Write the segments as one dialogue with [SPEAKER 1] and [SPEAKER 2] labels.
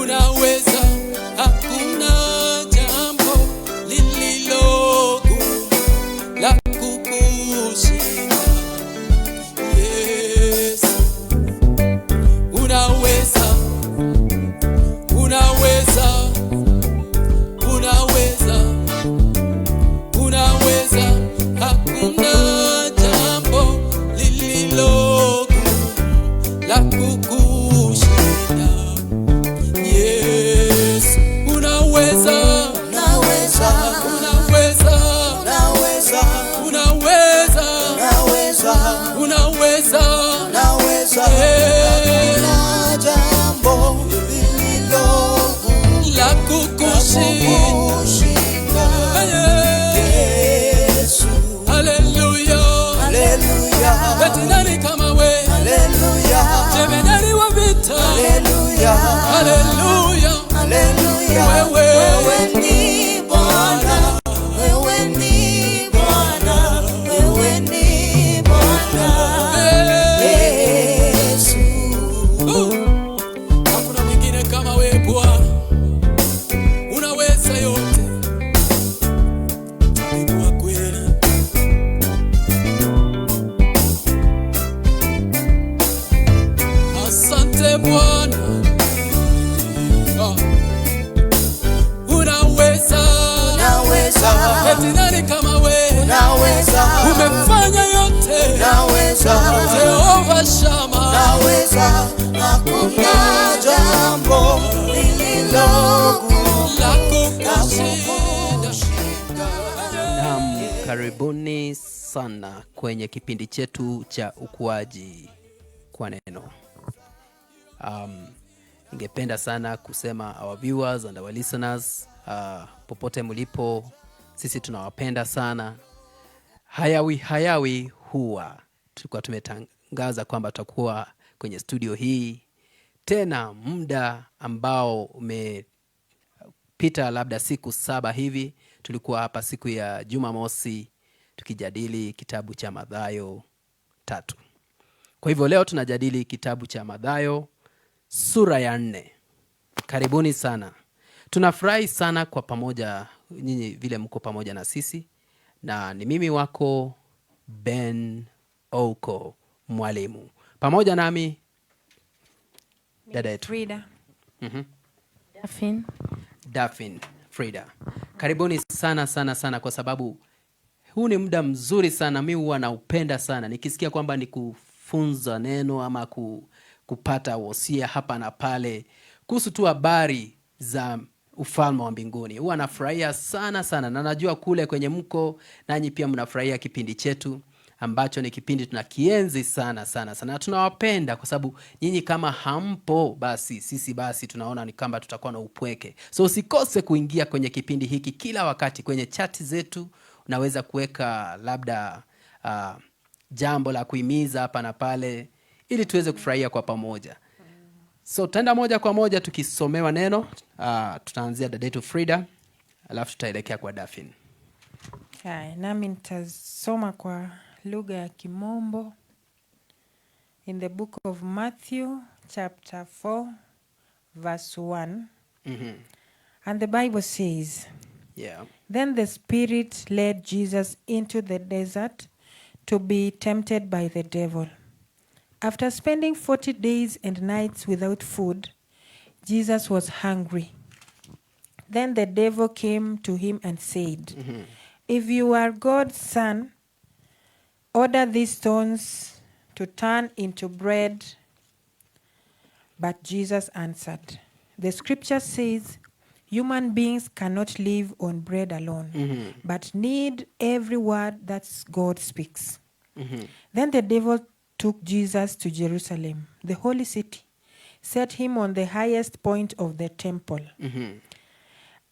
[SPEAKER 1] unaweza, hakuna jambo lililo gumu la kukushinda. Yes, unaweza, unaweza, unaweza, unaweza, hakuna jambo lililo gumu la kukushinda. Yes, unaweza,
[SPEAKER 2] Naweza,
[SPEAKER 1] unaweza,
[SPEAKER 2] naweza,
[SPEAKER 1] unaweza,
[SPEAKER 2] naweza,
[SPEAKER 1] unaweza.
[SPEAKER 2] naweza.
[SPEAKER 1] Eh,
[SPEAKER 2] Hakuna jambo lililo gumu
[SPEAKER 1] la kukushinda.
[SPEAKER 2] kushinda.
[SPEAKER 1] Eh,
[SPEAKER 2] Yesu,
[SPEAKER 1] hallelujah.
[SPEAKER 2] haleluya,
[SPEAKER 1] Eti nani kama we?
[SPEAKER 2] haleluya,
[SPEAKER 1] Jemedari wa vita.
[SPEAKER 2] haleluya,
[SPEAKER 1] Hallelujah.
[SPEAKER 2] haleluya.
[SPEAKER 1] Wewe.
[SPEAKER 2] Wewe ni Bwana, wewe ni Bwana, wewe ni Bwana. Yesu,
[SPEAKER 1] Hakuna mwingine kama we Bwana, unaweza yote, tabibu wa kweli. Asante Bwana. Unaweza,
[SPEAKER 2] naweza,
[SPEAKER 1] eti nani kama we?
[SPEAKER 2] naweza,
[SPEAKER 1] Umefanya yote,
[SPEAKER 2] naweza,
[SPEAKER 1] Jehova Shama.
[SPEAKER 2] naweza. Hakuna jambo lililo gumu
[SPEAKER 1] La kukushinda.
[SPEAKER 3] Naam, karibuni sana kwenye kipindi chetu cha ukuaji kwa neno. Ningependa sana kusema our viewers and our listeners, popote mlipo, sisi tunawapenda sana. Hayawi huwa tulikuwa tumetangaza kwamba tutakuwa kwenye studio hii tena muda ambao umepita labda siku 7 hivi. Tulikuwa hapa siku ya Jumamosi tukijadili kitabu cha Mathayo 3. Kwa hivyo leo tunajadili kitabu cha Mathayo sura ya 4. Karibuni sana. Tunafurahi sana kwa pamoja nyinyi vile mko pamoja na sisi, na ni mimi wako Ben Oko mwalimu, pamoja nami dada yetu
[SPEAKER 4] Frida.
[SPEAKER 3] Mhm.
[SPEAKER 4] Daphne.
[SPEAKER 3] Daphne Frida. Karibuni sana sana sana, kwa sababu huu ni muda mzuri sana. Mimi huwa naupenda sana nikisikia kwamba ni kufunza neno ama kupata wosia hapa na pale kuhusu tu habari za ufalme wa mbinguni. Huwa nafurahia sana sana, na najua kule kwenye mko nanyi pia mnafurahia kipindi chetu ambacho ni kipindi tunakienzi sana sana sana. Tunawapenda kwa sababu nyinyi kama hampo, basi sisi basi tunaona ni kama tutakuwa na upweke. So usikose kuingia kwenye kipindi hiki kila wakati. Kwenye chati zetu unaweza kuweka labda jambo la kuhimiza hapa na pale ili tuweze kufurahia kwa pamoja. So tutaenda moja kwa moja tukisomewa neno. Tutaanzia dada yetu Frida, alafu tutaelekea kwa Daphne.
[SPEAKER 4] Haya, nami nitasoma kwa lugha ya Kimombo. In the book of Matthew chapter 4 verse 1. And the Bible says,
[SPEAKER 3] Yeah.
[SPEAKER 4] Then the Spirit led Jesus into the desert to be tempted by the devil. After spending 40 days and nights without food, Jesus was hungry. Then the devil came to him and said, If you are God's son, order these stones to turn into bread. But Jesus answered, The scripture says, human beings cannot live on bread alone, but need every word that God speaks. Then the devil took Jesus to Jerusalem, the holy city, set him on the highest point of the temple,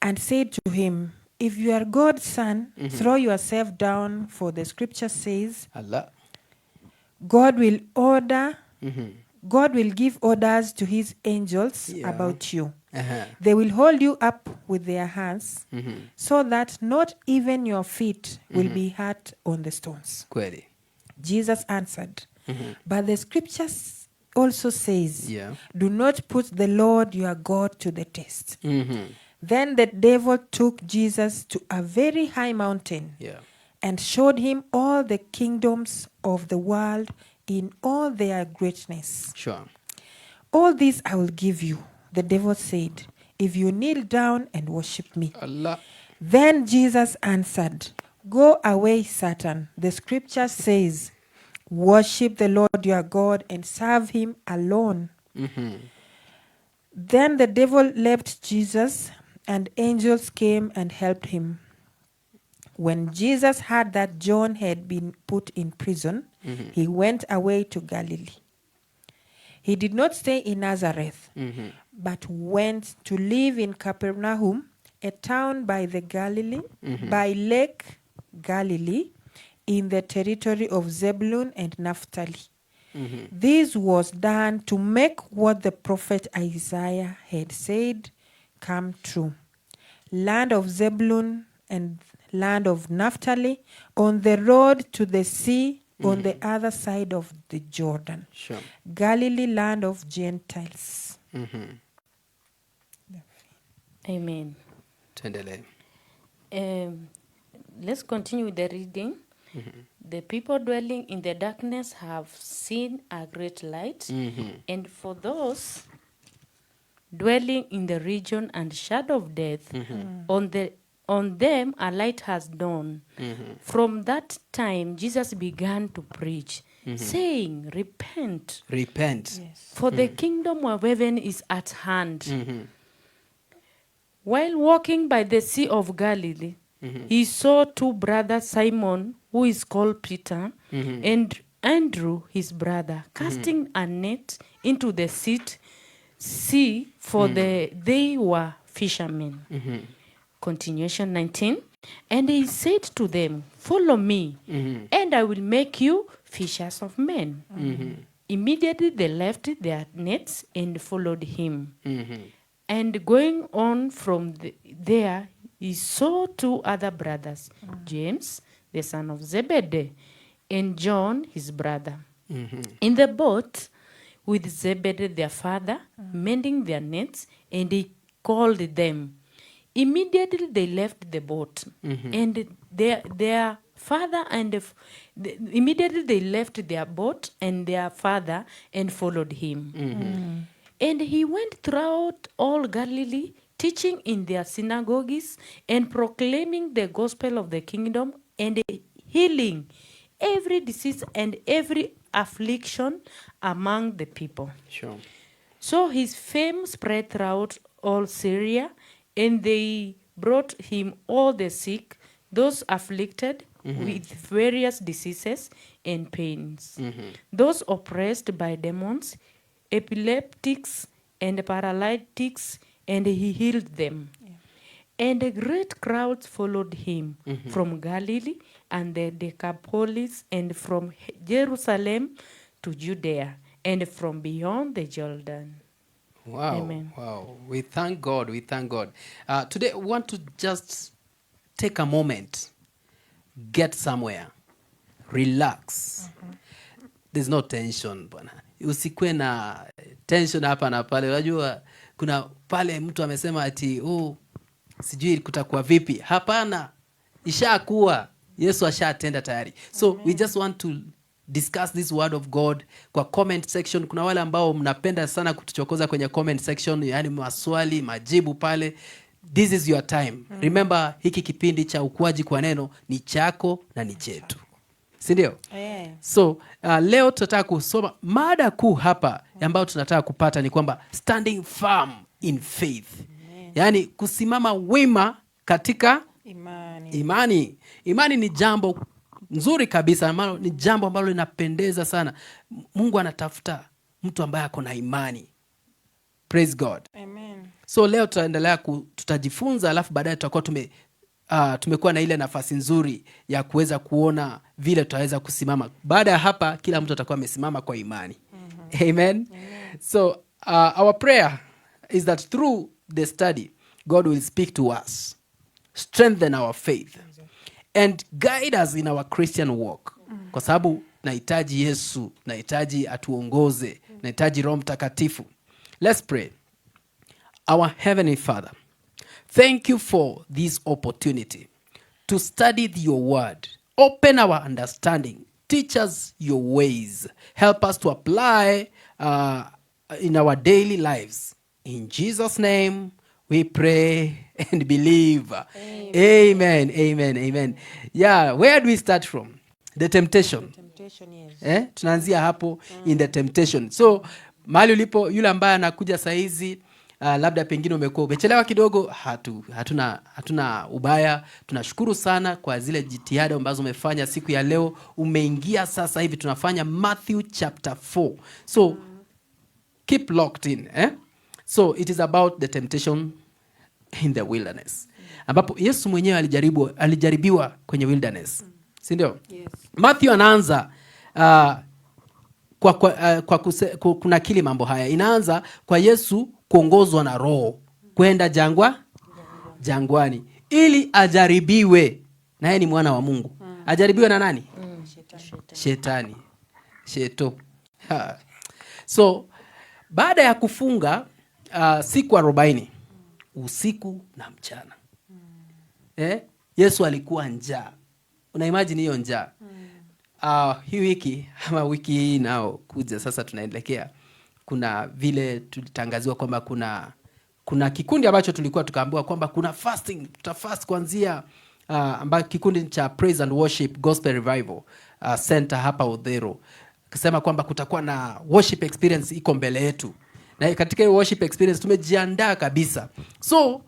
[SPEAKER 4] and said to him, If you are God's son, throw yourself down, for the scripture says,
[SPEAKER 3] Allah.
[SPEAKER 4] God will give orders to his angels about you. They will hold you up with their hands, so that not even your feet will be hurt on the stones.
[SPEAKER 3] Kweli.
[SPEAKER 4] Jesus answered, But the scriptures also says,
[SPEAKER 3] Yeah.
[SPEAKER 4] do not put the Lord your God to the test.
[SPEAKER 3] Mm-hmm.
[SPEAKER 4] Then the devil took Jesus to a very high mountain
[SPEAKER 3] Yeah.
[SPEAKER 4] and showed him all the kingdoms of the world in all their greatness.
[SPEAKER 3] Sure.
[SPEAKER 4] All this I will give you, the devil said, if you kneel down and worship me.
[SPEAKER 3] Allah.
[SPEAKER 4] Then Jesus answered, go away, Satan. The scripture says, worship the Lord your God and serve him alone.
[SPEAKER 3] Mm-hmm.
[SPEAKER 4] Then the devil left Jesus, and angels came and helped him. When Jesus heard that John had been put in prison, he went away to Galilee. He did not stay in Nazareth, but went to live in Capernaum, a town by the Galilee, by Lake Galilee, in the territory of Zebulun and Naphtali. This was done to make what the prophet Isaiah had said come true. Land of Zebulun and land of Naphtali, on the road to the sea, on the other side of the Jordan.
[SPEAKER 3] Sure.
[SPEAKER 4] Galilee, land of Gentiles.
[SPEAKER 3] Mm-hmm.
[SPEAKER 5] Amen.
[SPEAKER 3] Tuendelee.
[SPEAKER 5] Let's continue with the reading. The people dwelling in the darkness have seen a great light, and for those dwelling in the region and shadow of death, on them a light has dawned. From that time Jesus began to preach, saying, repent,
[SPEAKER 3] Repent.
[SPEAKER 5] for the kingdom of heaven is at hand. While walking by the Sea of Galilee, he saw two brothers, Simon, who is called Peter, and Andrew, his brother, casting a net into the sea, for they were fishermen. Continuation 19. And he said to them, follow me, and I will make you fishers of men. Immediately they left their nets and followed him. And going on from there, he saw two other brothers, James, the son of Zebedee, and John, his brother, in the boat with Zebedee, their father, mending their nets, and he called them. Immediately they left the boat, and their father immediately they left their boat and their father and followed him. And he went throughout all Galilee, teaching in their synagogues and proclaiming the gospel of the kingdom and healing every disease and every affliction among the people.
[SPEAKER 3] Sure.
[SPEAKER 5] So his fame spread throughout all Syria, and they brought him all the sick, those afflicted with various diseases and pains, those oppressed by demons, epileptics, and paralytics, and he healed them. And a great crowds followed him from Galilee and the Decapolis, and from Jerusalem to Judea, and from beyond the Jordan.
[SPEAKER 3] Wow.
[SPEAKER 5] Amen.
[SPEAKER 3] Wow. We thank God. We thank God. Today, we want to just take a moment, get somewhere, relax. There's no tension, bwana. Usikwe na tension hapa na pale. Unajua kuna pale mtu amesema ati sijui kutakuwa vipi. Hapana. Ishakuwa. Yesu ashatenda tayari. So we just want to discuss this word of God kwa comment section. Kuna wale ambao mnapenda sana kutuchokoza kwenye comment section, yani maswali, majibu pale. This is your time. Remember, hiki kipindi cha ukuaji kwa neno ni chako na ni chetu. Si ndio? So leo tutataka kusoma mada kuu hapa ambayo tunataka kupata ni kwamba standing firm in faith. Yani kusimama wima katika imani. Imani ni jambo nzuri kabisa, ambalo ni jambo ambalo linapendeza sana. Mungu anatafuta mtu ambaye ako na imani. Praise God.
[SPEAKER 4] Amen.
[SPEAKER 3] So leo tutajifunza, alafu baadaye tutakuwa tumekuwa na ile nafasi nzuri ya kuweza kuona vile tutaweza kusimama. Baada ya hapa kila mtu atakuwa amesimama kwa imani. Amen. So our prayer is that through the study God will speak to us, strengthen our faith and guide us in our Christian walk. Kwa sababu nahitaji Yesu, nahitaji atuongoze Nahitaji Roho Mtakatifu. Let's pray. Our Heavenly Father, thank you for this opportunity to study your word. Open our understanding. Teach us your ways. Help us to apply in our daily lives. In Jesus' name, we pray and believe. Amen. Amen. Amen. Yeah, where do we start from? The temptation. Tunaanzia hapo in the temptation. So mahali ulipo, yule ambaye anakuja saizi, labda pengine umekuwa umechelewa kidogo, hatuna ubaya. Tunashukuru sana kwa zile jitihada ambazo umefanya siku ya leo. Umeingia sasa hivi tunafanya Matthew chapter 4. So keep locked in. So it is about the temptation in the wilderness. Ambapo Yesu mwenyewe alijaribiwa kwenye wilderness. Si ndio?
[SPEAKER 4] Yes.
[SPEAKER 3] Matthew anaanza kuna kili mambo haya. Inaanza kwa Yesu kuongozwa na Roho kwenda jangwani ili ajaribiwe. Na yeye ni mwana wa Mungu. Ajaribiwe na nani? Shetani. Sheto. So baada ya kufunga siku 40 usiku na mchana. Yesu alikuwa njaa. Una imagine hiyo njaa. Hii wiki ama wiki hii nao kuja sasa tunaendelea, kuna vile tulitangaziwa kwamba kuna kikundi ambacho tulikuwa tukaambiwa kwamba kuna fasting, tutafast kuanzia ambayo kikundi cha Praise and Worship Gospel Revival Center hapa Udhero. Akasema kwamba kutakuwa na worship experience iko mbele yetu. Na katika hiyo worship experience tumejiandaa kabisa. So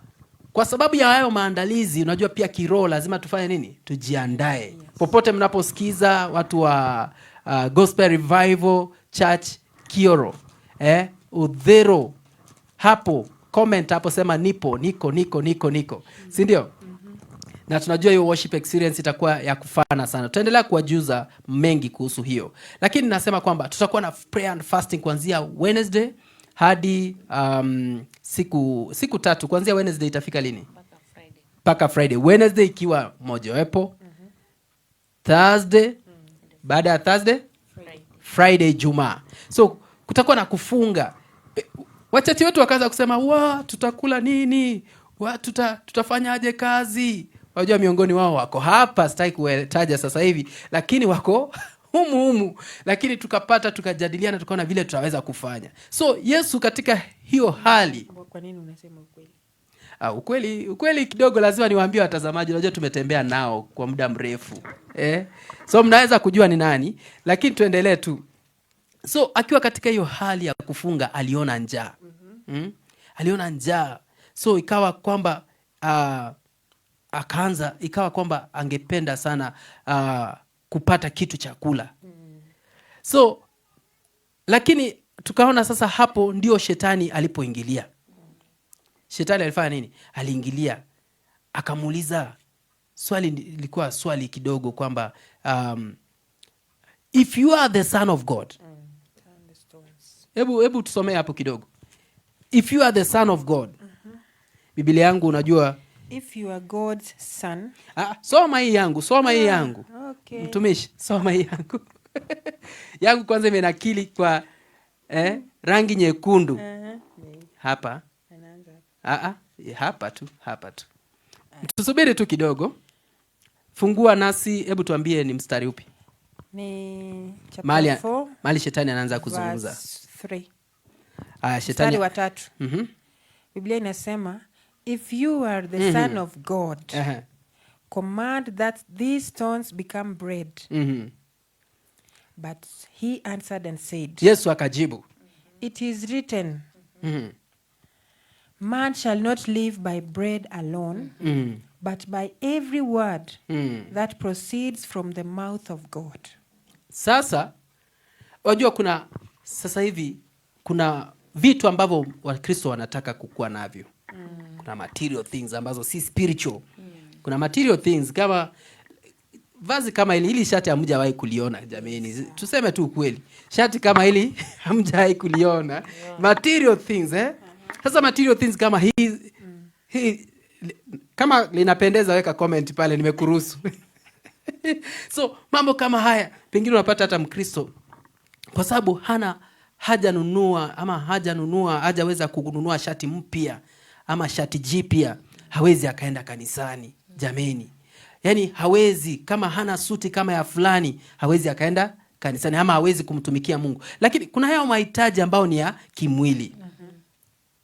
[SPEAKER 3] kwa sababu ya hayo maandalizi, unajua pia kiroho lazima tufanye nini? Tujiandae. Yes. Popote mnaposikiza watu wa Gospel Revival Church Kioro, Udhero, hapo comment hapo sema niko. Si ndio? Na tunajua hiyo worship experience itakuwa ya kufana sana. Tutaendelea kuwajuza mengi kuhusu hiyo. Lakini nasema kwamba tutakuwa na prayer and fasting kuanzia Wednesday hadi siku 3. Kuanzia Wednesday itafika lini? Paka Friday. Wednesday ikiwa mojawapo. Thursday, baada ya Thursday Friday Jumaa. So kutakuwa na kufunga. Wachache wetu wakaanza kusema, tutakula nini? Tutafanyaje kazi? Wajua miongoni wao wako hapa, sitaki kuetaja sasa hivi, lakini wako humu. Lakini tukajadiliana, tukaona vile tutaweza kufanya. So Yesu katika hiyo hali.
[SPEAKER 4] Kwa nini unasema ukweli?
[SPEAKER 3] Ukweli kidogo lazima niwaambie watazamaji, unajua tumetembea nao kwa muda mrefu. So mnaweza kujua ni nani, lakini tuendelee tu. So akiwa katika hiyo hali ya kufunga aliona njaa. Aliona njaa. So ikawa kwamba ikawa kwamba angependa sana kupata kitu cha kula. So lakini tukaona sasa hapo ndio shetani alipoingilia. Shetani alifanya nini? Aliingilia. Akamuuliza swali, lilikuwa swali kidogo kwamba if you are the son of God. Hebu tusomee hapo kidogo. If you are the son of God. Biblia yangu unajua,
[SPEAKER 4] if you are God's son.
[SPEAKER 3] Soma hii yangu.
[SPEAKER 4] Okay.
[SPEAKER 3] Mtumishi, soma hii yangu. Yangu kwanza imenakili kwa rangi nyekundu. Hapa. Hapa tu. Tusubiri tu kidogo. Fungua nasi, hebu tuambie ni mstari upi?
[SPEAKER 4] Ni chapter 4.
[SPEAKER 3] Mali shetani anaanza kuzungumza.
[SPEAKER 4] 3.
[SPEAKER 3] Shetani
[SPEAKER 4] wa 3. Biblia inasema, if you are the son of God, command that these stones become bread. But he answered and said,
[SPEAKER 3] Yesu akajibu,
[SPEAKER 4] it is written, man shall not live by bread alone, but by every word that proceeds from the mouth of God. Sasa
[SPEAKER 3] wajua sasa hivi kuna vitu ambavyo Wakristo wanataka kukua navyo. Kuna material things ambazo si spiritual. Kuna material things kama vazi kama hili shati hamjawahi kuliona jameni. Tuseme tu ukweli. Shati kama hili hamjawahi kuliona. Material things Sasa material things kama hii kama linapendeza weka comment pale, nimekuruhusu. So mambo kama haya pengine unapata hata Mkristo kwa sababu hajaweza kununua shati mpya ama shati jipya, hawezi akaenda kanisani. Jameni, yani hawezi, kama hana suti kama ya fulani, hawezi akaenda kanisani ama hawezi kumtumikia Mungu. Lakini kuna hayo mahitaji ambao ni ya kimwili.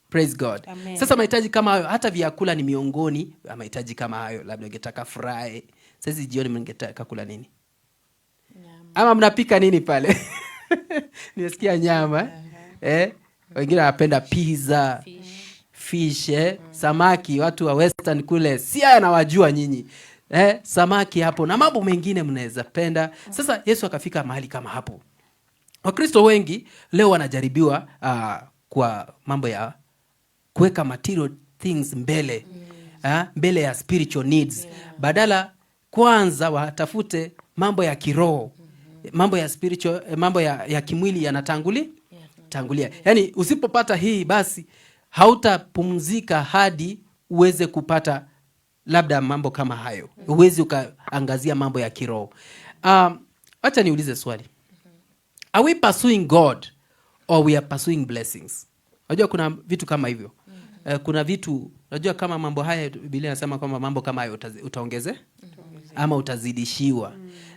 [SPEAKER 3] Praise God.
[SPEAKER 4] Amen.
[SPEAKER 3] Sasa mahitaji kama hayo, hata vyakula ni miongoni ya mahitaji kama hayo. Labda ungetaka fry. Sasa jioni mngetaka kula nini? Ama mnapika nini pale? Nimesikia nyama. Wengine wanapenda pizza, fish, samaki. Watu wa Western kule si anawajua nyinyi. Samaki hapo na mambo mengine mnaweza penda. Sasa Yesu akafika mahali kama hapo. Wakristo wengi leo wanajaribiwa kwa mambo ya kuweka material things mbele. Mbele ya spiritual needs. Badala kwanza watafute mambo ya kiroho. Mambo ya spiritual, mambo ya kimwili yanatangulia. Yani usipopata hii basi hautapumzika hadi uweze kupata labda mambo kama hayo. Uwezi ukaangazia mambo ya kiroho. Acha niulize swali. Are we pursuing God or we are pursuing blessings? Unajua kuna vitu kama hivyo. Kuna vitu, unajua kama mambo haya Biblia inasema kwamba mambo kama hayo utaongeze ama utazidishiwa.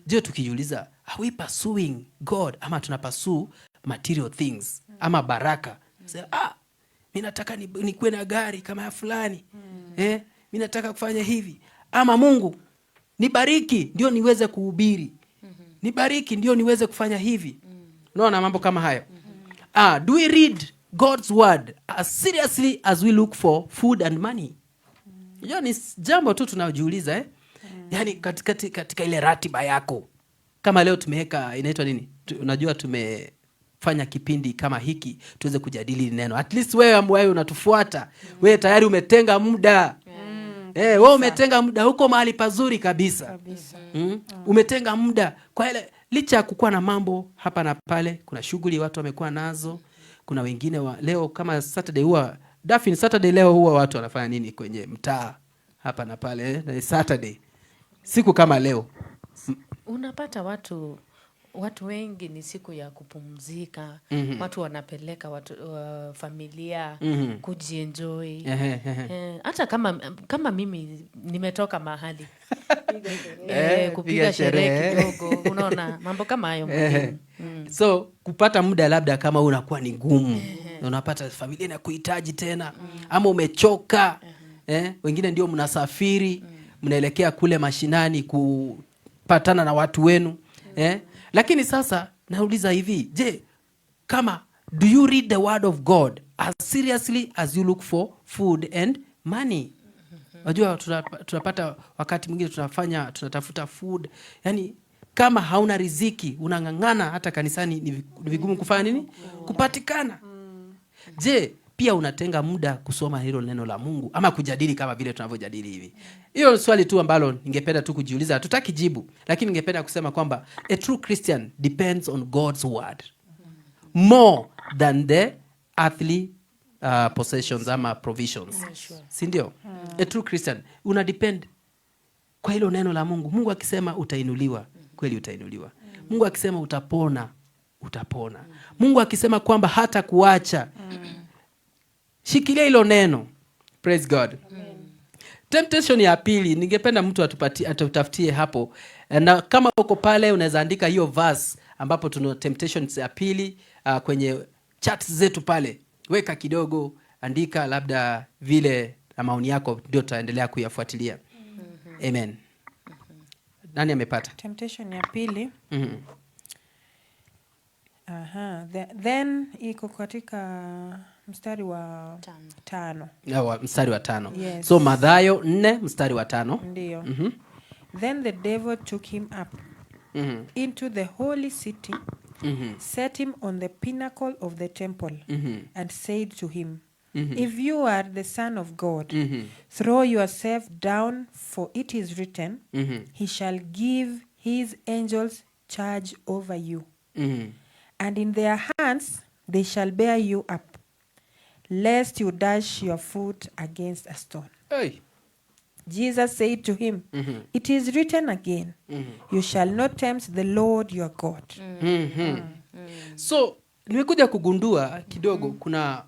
[SPEAKER 3] Je, tukijiuliza, are we pursuing God ama tuna pursue material things ama baraka? Mimi nataka nikuwe na gari kama ya fulani. Mimi nataka kufanya hivi. Ama Mungu, nibariki ndio niweze kuhubiri. Nibariki ndio niweze kufanya hivi. Unaona mambo kama hayo. Do we read God's word as seriously as we look for food and money? Hiyo ni jambo tu tunajiuliza. Yani katika ile ratiba yako. Kama leo tumeweka inaitwa nini? Unajua tumefanya kipindi kama hiki tuweze kujadili neno. At least wewe unatufuata. Wewe tayari umetenga muda. Wewe umetenga muda huko mahali pazuri kabisa. Umetenga muda kwa ile, licha ya kukuwa na mambo hapa na pale, kuna shughuli watu wamekuwa nazo. Kuna wengine leo kama Saturday Saturday leo huwa watu wanafanya nini kwenye mtaa hapa na pale. Saturday siku kama leo
[SPEAKER 5] unapata watu wengi ni siku ya kupumzika. Watu wanapeleka familia kujienjoy. Hata kama mimi nimetoka mahali kupiga sherehe kidogo, unaona mambo kama hayo.
[SPEAKER 3] So kupata muda labda kama unakuwa ni ngumu. Unapata familia inakuhitaji tena ama umechoka. Wengine ndio mnasafiri, mnaelekea kule mashinani kupatana na watu wenu. Lakini sasa nauliza hivi, je, kama do you read the word of God as seriously as you look for food and money? Unajua tunapata wakati mwingine tunatafuta food. Yani kama hauna riziki unang'ang'ana hata kanisani ni vigumu kufanya nini? Kupatikana. Je, pia unatenga muda kusoma hilo neno la Mungu ama kujadili kama vile tunavyojadili hivi? Hiyo swali tu ambalo ningependa tu kujiuliza. Hatutaki jibu, lakini ningependa kusema kwamba a true Christian depends on God's word more than the earthly possessions ama provisions. Si ndio? A true Christian una depend kwa hilo neno la Mungu. Mungu akisema utainuliwa, kweli utainuliwa. Mungu akisema utapona, utapona. Mungu akisema kwamba hata kuacha, shikilia hilo neno. Praise God. Temptation ya pili, ningependa mtu atutafutie hapo. Na kama uko pale unaweza andika hiyo verse ambapo tuna temptations ya pili kwenye chat zetu pale. Weka kidogo, andika labda vile na maoni yako, ndio tutaendelea kuyafuatilia. Amen. Nani amepata?
[SPEAKER 4] Temptation ya pili. Then iko katika mstari wa 5.
[SPEAKER 3] Mstari wa 5.
[SPEAKER 4] Yes.
[SPEAKER 3] So Mathayo 4 mstari wa 5.
[SPEAKER 4] Ndio. Then the devil took him up into the holy city, set him on the pinnacle of the temple, and said to him, if you are the Son of God, throw yourself down, for it is written, he shall give his angels charge over you. And in their hands they shall bear you up, lest you dash your foot against a stone.
[SPEAKER 3] Hey.
[SPEAKER 4] Jesus said to him, it is written again, you shall not tempt the Lord your God.
[SPEAKER 3] So nimekuja kugundua kidogo kuna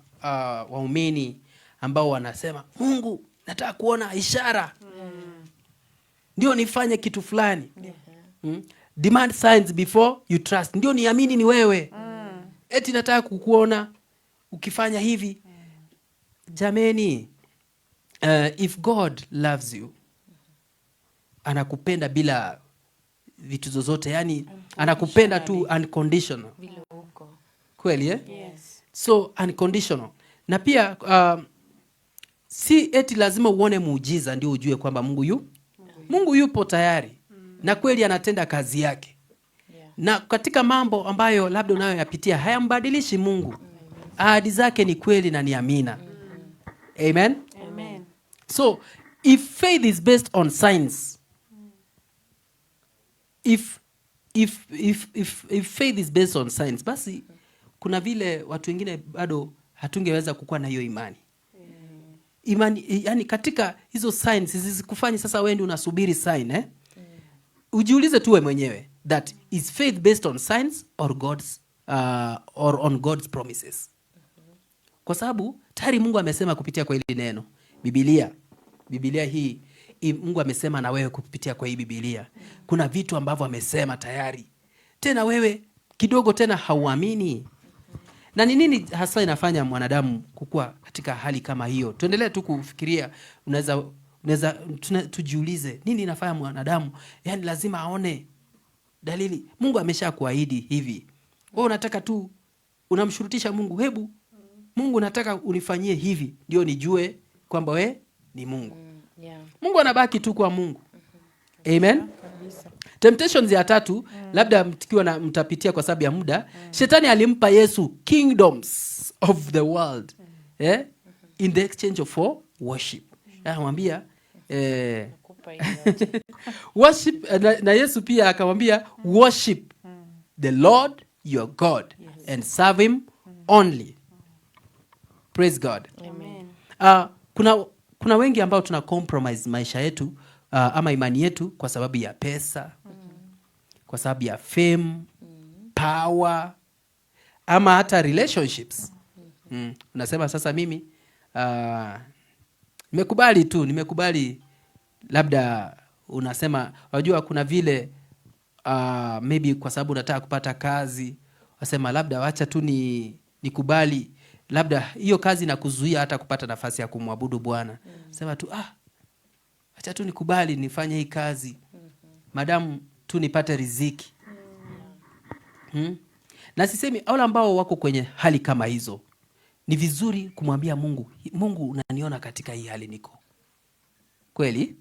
[SPEAKER 3] waumini ambao wanasema Mungu, nataka kuona ishara ndio nifanye kitu fulani. Demand signs before you trust, ndio niamini ni wewe. Eti nataka kukuona ukifanya hivi. Jameni, if God loves you, anakupenda bila vitu zozote, yani anakupenda tu unconditional. Kweli Yes. So unconditional. Na pia si eti lazima uone muujiza ndio ujue kwamba Mungu yupo tayari. Na kweli anatenda kazi yake. Na katika mambo ambayo labda unayoyapitia hayambadilishi Mungu. Ahadi zake ni kweli na ni amina. Amen. So if faith is based on signs, if faith is based on signs, basi kuna vile watu wengine bado hatungeweza kukuwa na hiyo imani. Imani, yani katika hizo signs zisikufanyi sasa wewe ndio unasubiri sign Ujiulize tu wewe mwenyewe, that is faith based on signs or on God's promises. Kwa sababu tayari Mungu amesema kupitia kwa hili neno. Biblia hii Mungu amesema na wewe kupitia kwa hii Biblia. Kuna vitu ambavyo amesema tayari. Tena wewe kidogo tena hauamini. Na ni nini hasa inafanya mwanadamu kukua katika hali kama hiyo? Tuendelee tu kufikiria, tujiulize nini inafanya mwanadamu yani lazima aone dalili. Mungu ameshakuahidi hivi. Wewe unataka tu unamshurutisha Mungu, hebu Mungu nataka unifanyie hivi ndio nijue kwamba we ni Mungu. Mungu anabaki tu kwa Mungu. Amen. Temptations ya 3, labda mtikiwa mtapitia kwa sababu ya muda. Shetani alimpa Yesu kingdoms of the world in the exchange of worship. Anamwambia worship, na Yesu pia akamwambia worship the Lord your God and serve him only. Praise God. Amen. Kuna wengi ambao tuna compromise maisha yetu ama imani yetu kwa sababu ya pesa, kwa sababu ya fame, power, ama hata relationships. Unasema sasa mimi nimekubali labda unasema unajua kuna vile maybe kwa sababu unataka kupata kazi, unasema labda wacha tu nikubali, labda hiyo kazi inakuzuia hata kupata nafasi ya kumwabudu Bwana. Sema tu acha tu nikubali nifanye hii kazi. Madamu tu nipate riziki. Na sisemi wale ambao wako kwenye hali kama hizo, ni vizuri kumwambia Mungu, Mungu unaniona katika hii hali niko. Kweli?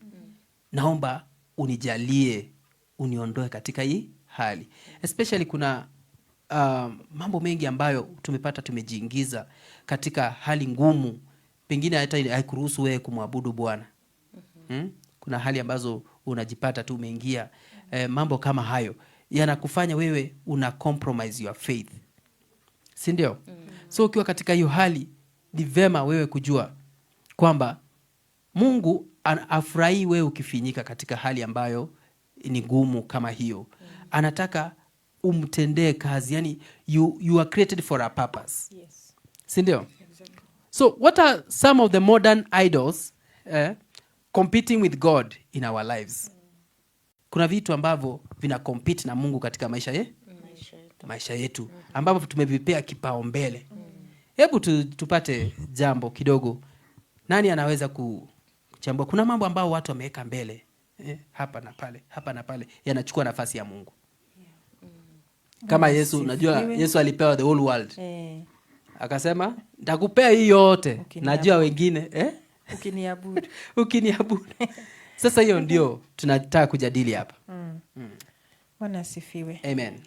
[SPEAKER 3] Naomba unijalie, uniondoe katika hii hali. Especially kuna mambo mengi ambayo tumejiingiza katika hali ngumu. Pengine hata haikuruhusu wewe kumwabudu Bwana. Kuna hali ambazo unajipata tu umeingia. Mambo kama hayo yanakufanya wewe una compromise your faith. Si ndio? So ukiwa katika hiyo hali, ni vema wewe kujua kwamba Mungu afurahi wewe ukifinyika katika hali ambayo ni gumu kama hiyo. Anataka umtendee kazi, yani you are created for a purpose.
[SPEAKER 4] Yes.
[SPEAKER 3] Si ndio? Exactly. So what are some of the modern idols competing with God in our lives? Kuna vitu ambavyo vina compete na Mungu katika maisha yetu ambavyo tumevipea kipaumbele. Hebu tupate jambo kidogo. Nani anaweza kuchambua? Kuna mambo ambayo watu wameweka mbele hapa na pale yanachukua nafasi ya Mungu. Kama Yesu, unajua Yesu alipewa the whole world. Akasema nitakupea hii yote. Najua wengine ukiniabudu. Sasa hiyo ndio tunataka kujadili hapa.
[SPEAKER 4] Bwana asifiwe.
[SPEAKER 3] Amen.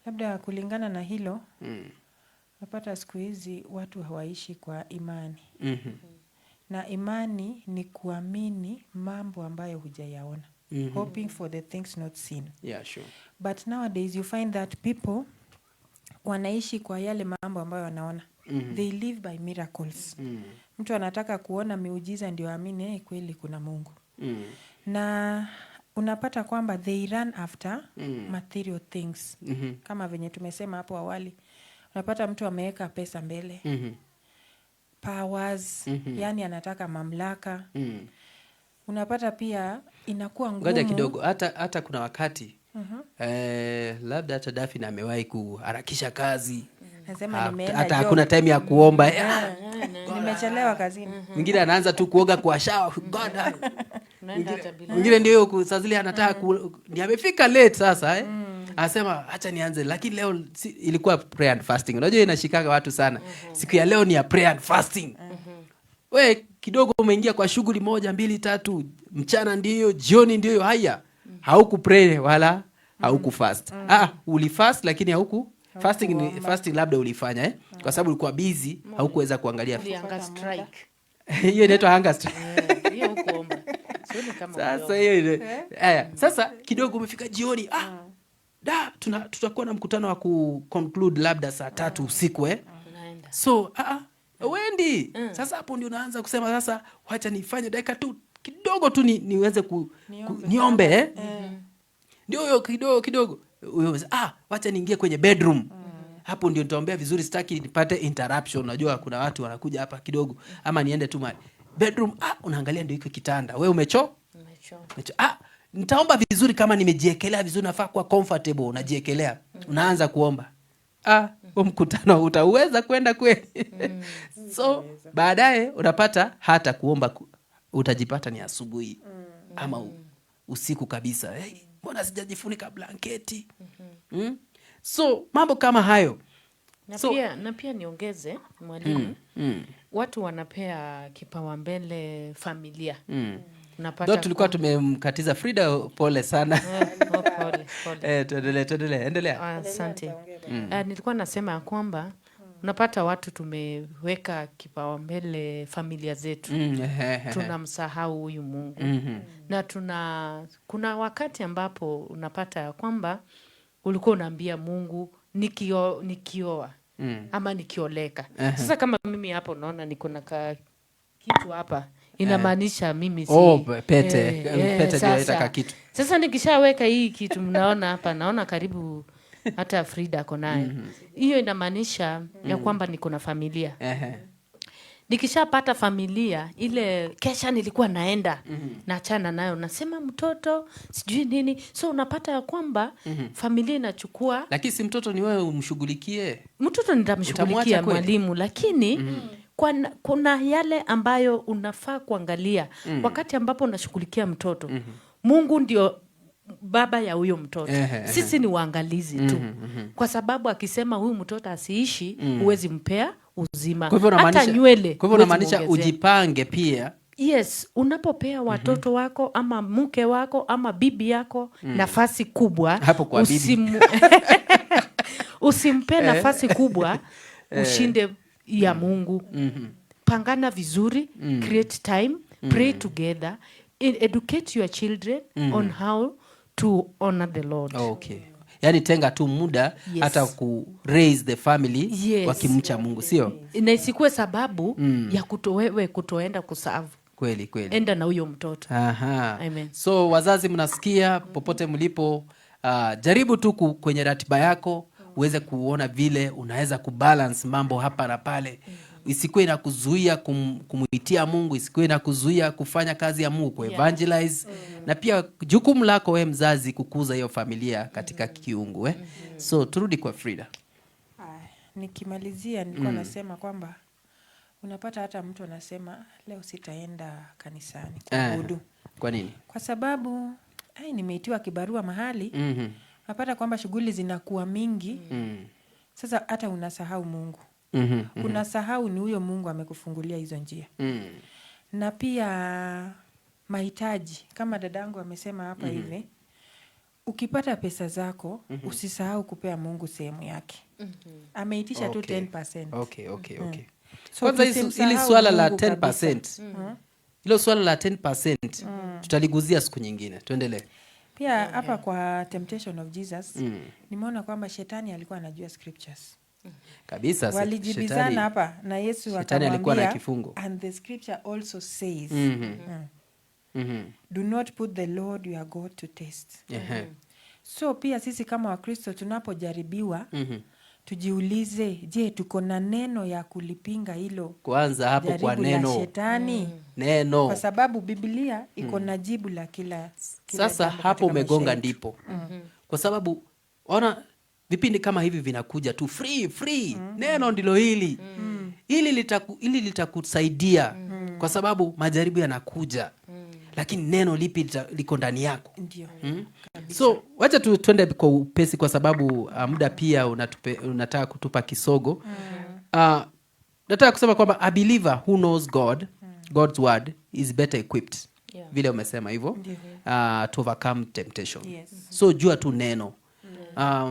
[SPEAKER 4] Labda kulingana na hilo, napata siku hizi watu hawaishi kwa imani. Na imani ni kuamini mambo ambayo hujayaona. Hoping for the things not seen.
[SPEAKER 3] Yeah, sure.
[SPEAKER 4] But nowadays you find that people wanaishi kwa yale mambo ambayo wanaona. They live by miracles. Mtu anataka kuona miujiza ndio amini kweli kuna Mungu. Na unapata kwamba they run after material things. Kama venye tumesema hapo awali, unapata mtu ameweka pesa mbele, powers, yani anataka mamlaka. Unapata pia inakuwa ngumu.
[SPEAKER 3] Ngoja kidogo, hata kuna wakati labda hata Daphne amewahi kuharakisha kazi.
[SPEAKER 4] Nasema nimeenda
[SPEAKER 3] hata
[SPEAKER 4] job.
[SPEAKER 3] hakuna time ya kuomba.
[SPEAKER 4] Nimechelewa kazini.
[SPEAKER 3] Mwingine anaanza tu kuoga kwa shower.
[SPEAKER 5] Unaenda hata bila.
[SPEAKER 3] Mwingine ndio saa zile anataka ni amefika late sasa anasema acha nianze, lakini leo ilikuwa prayer and fasting. Unajua inashikanga watu sana. Siku ya leo ni ya prayer and fasting. We kidogo umeingia kwa shughuli 1 2 3, mchana ndio, jioni ndio, haya hauku pray wala hauku fast. Ulifast lakini hauku fasting labda ulifanya kwa sababu ulikuwa busy, haukuweza kuangalia.
[SPEAKER 5] Hunger strike.
[SPEAKER 3] Hiyo inaitwa hunger strike.
[SPEAKER 5] Hiyo hukuomba. Sioni kama
[SPEAKER 3] Sasa hiyo sasa kidogo umefika jioni, tutakuwa na mkutano wa kuconclude labda saa 3 usiku
[SPEAKER 5] unaenda.
[SPEAKER 3] So wendi sasa hapo ndio unaanza kusema sasa wacha nifanye dakika tu kidogo tu niweze niombe ndio hiyo kidogo wacha niingie kwenye bedroom. Hapo ndio nitaombea vizuri, sitaki nipate interruption. Unajua kuna watu wanakuja hapa kidogo, ama niende tu bedroom. Unaangalia ndio iko kitanda, wewe umechoka. Nitaomba vizuri kama nimejiekelea vizuri, nafaa kuwa comfortable, unajiekelea unaanza kuomba. Mkutano utaweza kwenda kweli? So baadaye unapata hata kuomba utajipata ni asubuhi ama usiku kabisa. Mbona sijajifunika blanketi? So mambo kama hayo.
[SPEAKER 5] Na pia niongeze mwalimu, watu wanapea kipaumbele familia.
[SPEAKER 3] Ndio tulikuwa tumemkatiza Frida, pole sana.
[SPEAKER 5] Pole.
[SPEAKER 3] Tuendelee. Endelea.
[SPEAKER 5] Asante. Nilikuwa nasema ya kwamba unapata watu tumeweka kipaumbele familia zetu. Tunamsahau huyu Mungu. Na kuna wakati ambapo unapata ya kwamba ulikuwa unaambia Mungu nikioa ama nikioleka. Sasa kama mimi hapo naona niko na kitu hapa, inamaanisha mimi si
[SPEAKER 3] pete ndio itaka kitu.
[SPEAKER 5] Sasa nikishaweka hii kitu, mnaona hapa, naona karibu hata Frida ako nayo. Hiyo inamaanisha ya kwamba niko na familia. Nikishapata familia, ile kesha nilikuwa naenda naachana nayo, nasema mtoto sijui nini. So unapata ya kwamba familia inachukua.
[SPEAKER 3] Lakini si mtoto ni wewe umshughulikie.
[SPEAKER 5] Mtoto nitamshughulikia mwalimu, lakini kuna yale ambayo unafaa kuangalia wakati ambapo unashughulikia mtoto. Mungu ndio baba ya huyo mtoto. Sisi ni waangalizi tu. Kwa sababu akisema huyu mtoto asiishi, huwezi mpea uzima. Hata nywele.
[SPEAKER 3] Kwa hivyo unamaanisha ujipange pia.
[SPEAKER 5] Yes, unapopea watoto wako ama mke wako ama bibi yako nafasi kubwa,
[SPEAKER 3] hapo kwa bibi.
[SPEAKER 5] Usimpe nafasi kubwa ushinde ya Mungu. Pangana vizuri, create time, pray together, educate your children on how to honor the Lord.
[SPEAKER 3] Okay. Yani tenga tu muda hata ku raise the family wakimcha Mungu, sio?
[SPEAKER 5] Na isikuwe sababu ya wewe kutoenda kuserve.
[SPEAKER 3] Kweli.
[SPEAKER 5] Enda na huyo mtoto. Amen.
[SPEAKER 3] So wazazi mnasikia popote mlipo, jaribu tu kwenye ratiba yako uweze kuona vile unaweza kubalance mambo hapa na pale. Isikuwe inakuzuia kumuitia Mungu, isikuwe inakuzuia kufanya kazi ya Mungu, evangelize. Na pia jukumu lako wewe mzazi kukuza hiyo familia katika kiungu. So turudi kwa Frida.
[SPEAKER 4] Nikimalizia nilikuwa nasema kwamba unapata hata mtu anasema leo sitaenda kanisani kuabudu.
[SPEAKER 3] Kwa nini? Kwa
[SPEAKER 4] sababu nimeitiwa kibarua mahali. Unapata kwamba shughuli zinakuwa mingi. Sasa hata unasahau Mungu. Unasahau ni huyo Mungu amekufungulia hizo njia. Na pia mahitaji, kama dadangu amesema hapa hivi, ukipata pesa zako usisahau kupea Mungu sehemu yake. Ameitisha tu 10%.
[SPEAKER 3] Okay. So kwanza ili swala la 10%. Hilo swala la 10% tutaliguzia siku nyingine. Tuendelee.
[SPEAKER 4] Pia hapa kwa Temptation of Jesus nimeona kwamba shetani alikuwa anajua scriptures.
[SPEAKER 3] Kabisa.
[SPEAKER 4] Walijibizana hapa na Yesu akamwambia, and the scripture also says do not put the Lord your God to test. So pia sisi kama Wakristo tunapojaribiwa tujiulize, je, tuko na neno ya kulipinga hilo
[SPEAKER 3] Kwanza hapo kwa
[SPEAKER 4] jaribu la
[SPEAKER 3] neno.
[SPEAKER 4] shetani?
[SPEAKER 3] Neno.
[SPEAKER 4] Kwa sababu Biblia iko na jibu la kila
[SPEAKER 3] Sasa
[SPEAKER 4] jambo
[SPEAKER 3] hapo
[SPEAKER 4] katika maisha
[SPEAKER 3] umegonga
[SPEAKER 4] yetu.
[SPEAKER 3] ndipo. Kwa sababu ona vipindi kama hivi vinakuja tu free. Neno ndilo hili. Hili litakusaidia kwa sababu majaribu yanakuja. Lakini neno lipi liko ndani yako?
[SPEAKER 4] Ndio.
[SPEAKER 3] So wacha tuende kwa upesi kwa sababu muda pia unataka kutupa kisogo. Nataka kusema kwamba a believer who knows God's word is better equipped.
[SPEAKER 5] Yeah.
[SPEAKER 3] Vile umesema hivyo to overcome temptation.
[SPEAKER 4] Yes.
[SPEAKER 3] So jua tu neno.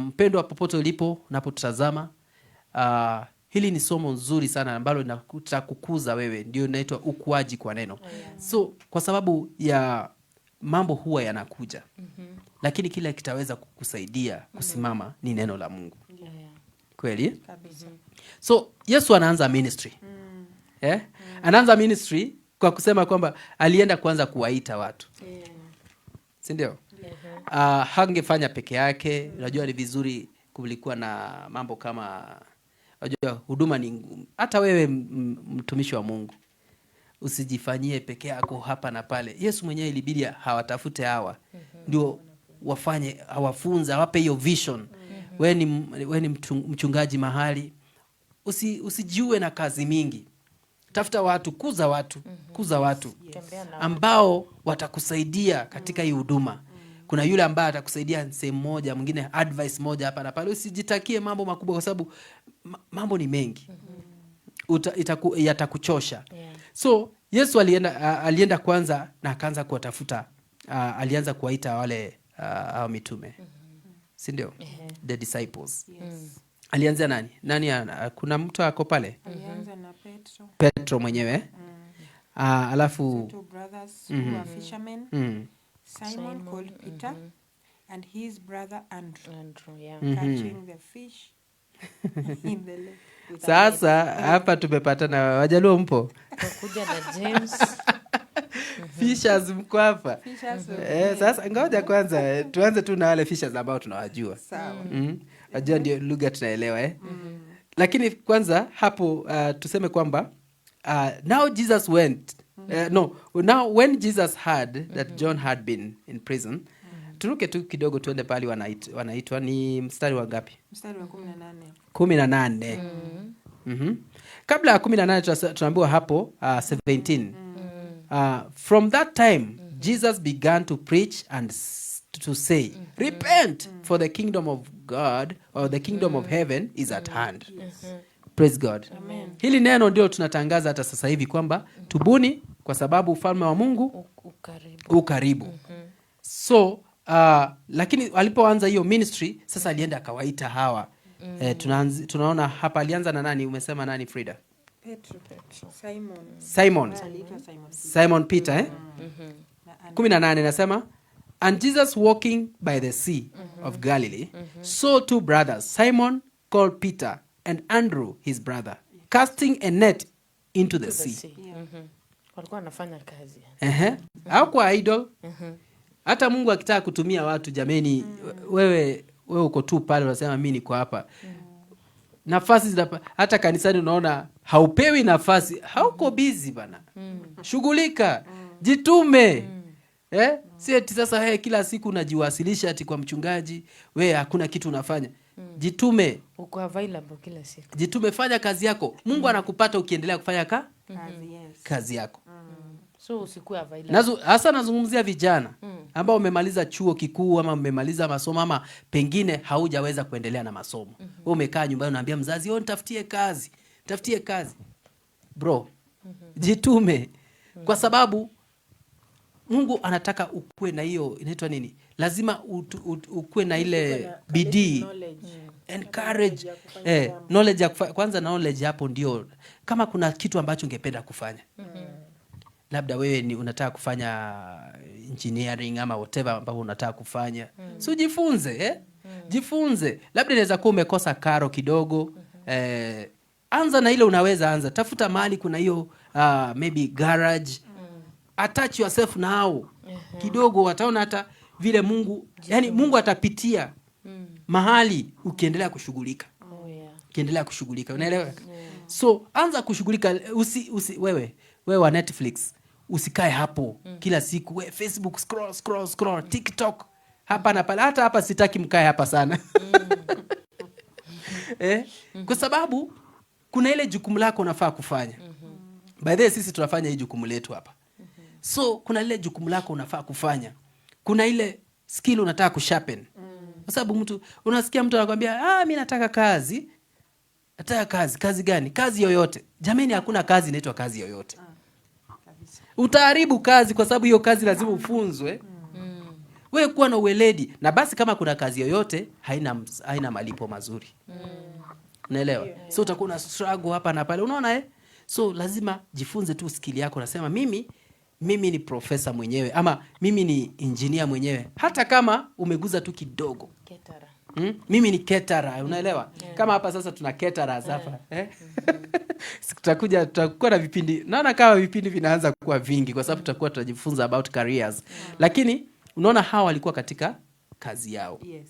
[SPEAKER 3] Mpendwa popote ulipo unapotazama, hili ni somo nzuri sana ambalo linakukuza wewe, ndio inaitwa ukuaji kwa neno. So kwa sababu ya mambo huwa yanakuja. Lakini kila kitaweza kukusaidia kusimama ni neno la Mungu. Kweli?
[SPEAKER 4] Kabisa.
[SPEAKER 3] So Yesu anaanza ministry. Anaanza ministry kwa kusema kwamba alienda kuanza kuwaita watu. Si ndio? Hangefanya peke yake. Unajua ni vizuri kulikuwa na mambo kama, unajua huduma ni ngumu. Hata wewe mtumishi wa Mungu usijifanyie peke yako hapa na pale. Yesu mwenyewe ilibidi hawatafute hawa ndio wafanye, hawafunze, awape hiyo vision. Wewe ni mchungaji mahali, usijiue na kazi mingi. Tafuta watu, kuza watu ambao watakusaidia katika hii huduma. Kuna yule ambaye atakusaidia sehemu moja, mwingine advice moja hapa na pale. Usijitakie mambo makubwa kwa sababu mambo ni mengi. Yatakuchosha. So Yesu alienda kwanza na akaanza kuwatafuta. Alianza kuwaita wale hao mitume. Si ndio? The disciples. Alianza nani? Kuna mtu ako pale?
[SPEAKER 4] Alianza na
[SPEAKER 3] Petro mwenyewe. Alafu
[SPEAKER 4] two brothers who are fishermen. Simon called Peter and his brother Andrew. Catching the fish in the lake.
[SPEAKER 3] Sasa hapa tumepatana, Wajaluo mpo?
[SPEAKER 5] Kuja na James.
[SPEAKER 3] Fishers mko hapa. Sasa ngoja kwanza tuanze tu na wale fishers ambao tunawajua.
[SPEAKER 4] Sawa.
[SPEAKER 3] Wajua ndio lugha tunaelewa Lakini kwanza hapo tuseme kwamba now Jesus went now when Jesus heard that John had been in prison. Turuke tu kidogo tuende pale wanaitwa ni mstari wa ngapi?
[SPEAKER 4] Mstari wa 18.
[SPEAKER 3] 18. Kabla ya 18 tunaambiwa hapo 17. From that time Jesus began to preach and to say, repent, for the kingdom of God or the kingdom of heaven is at hand. Praise God.
[SPEAKER 4] Amen.
[SPEAKER 3] Hili neno ndio tunatangaza hata sasa hivi kwamba tubuni kwa sababu ufalme wa Mungu ukaribu. So lakini alipoanza hiyo ministry sasa alienda akawaita hawa. Tunaona hapa alianza na nani? Umesema nani Frida?
[SPEAKER 4] Petro.
[SPEAKER 3] Simon Peter 18 nasema, and Jesus walking by the sea of Galilee saw two brothers, Simon called Peter and Andrew his brother, casting a net into the sea.
[SPEAKER 5] Walikuwa wanafanya kazi.
[SPEAKER 3] Au kwa idol. Hata Mungu akitaka kutumia watu, jameni, wewe uko tu pale unasema mimi niko hapa. Nafasi hata kanisani unaona haupewi nafasi, hauko busy bana. Shughulika, jitume. Si eti sasa kila siku unajiwasilisha ati kwa mchungaji, wewe hakuna kitu unafanya. Jitume.
[SPEAKER 5] Uko available kila siku.
[SPEAKER 3] Jitume, fanya kazi yako. Mungu anakupata ukiendelea kufanya kazi yako.
[SPEAKER 5] So usikue available.
[SPEAKER 3] Hasa nazungumzia vijana ambao umemaliza chuo kikuu ama umemaliza masomo ama pengine haujaweza kuendelea na masomo. Wewe umekaa nyumbani unaambia mzazi, nitafutie kazi. Bro, jitume. Kwa sababu Mungu anataka ukue na hiyo, inaitwa nini? Lazima ukue na ile bidii, encourage, knowledge ya kufanya. Kwanza knowledge hapo ndio, kama kuna kitu ambacho ungependa kufanya. Labda wewe unataka kufanya engineering ama whatever ambao unataka kufanya. So jifunze, jifunze. Labda inaweza kuwa umekosa karo kidogo. Anza na ile unaweza anza. Tafuta mahali kuna hiyo maybe garage. Attach yourself now. Kidogo wataona hata vile Mungu, yani Mungu atapitia mahali ukiendelea kushughulika. kiendelea kushughulika, unaelewa? So anza kushughulika, wewe wa Netflix usikae hapo kila siku, we Facebook scroll, TikTok hapa na pale. Hata hapa sitaki mkae hapa sana. Kwa sababu kuna ile jukumu lako unafaa kufanya. By the way, sisi tunafanya hii jukumu letu hapa. So kuna ile jukumu lako unafaa kufanya. Kuna ile skill unataka kusharpen. Kwa sababu unasikia mtu anakuambia, mimi nataka kazi. Nataka kazi gani? Kazi yoyote. Jamani, hakuna kazi inaitwa kazi yoyote. Utaharibu kazi kwa sababu hiyo kazi lazima ufunzwe. Wewe kuwa na uweledi, na basi kama kuna kazi yoyote haina malipo mazuri. Unaelewa? So utakuwa na struggle hapa na pale. Unaona So lazima jifunze tu skill yako. Nasema mimi ni profesa mwenyewe, ama mimi ni engineer mwenyewe, hata kama umeguza tu kidogo.
[SPEAKER 5] Ketara.
[SPEAKER 3] Mimi ni ketara, unaelewa? Kama hapa sasa tuna ketarers hapa. Tutakuwa na vipindi. Naona kama vipindi vinaanza kuwa vingi kwa sababu tutakuwa tunajifunza about careers. Lakini unaona hawa walikuwa katika kazi yao.
[SPEAKER 4] Yes.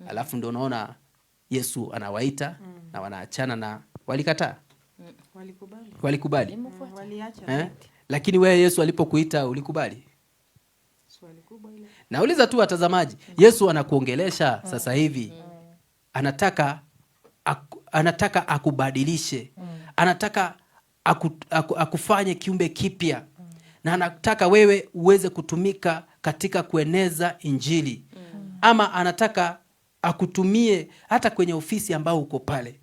[SPEAKER 3] Alafu ndio unaona Yesu anawaita na wanaachana na walikataa. Walikubali.
[SPEAKER 4] Waliacha.
[SPEAKER 3] Lakini wewe Yesu alipokuita ulikubali? Nauliza tu watazamaji, Yesu anakuongelesha sasa hivi. Anataka akubadilishe. Anataka akufanye kiumbe kipya. Na anataka wewe uweze kutumika katika kueneza injili. Ama anataka akutumie hata kwenye ofisi ambao uko pale.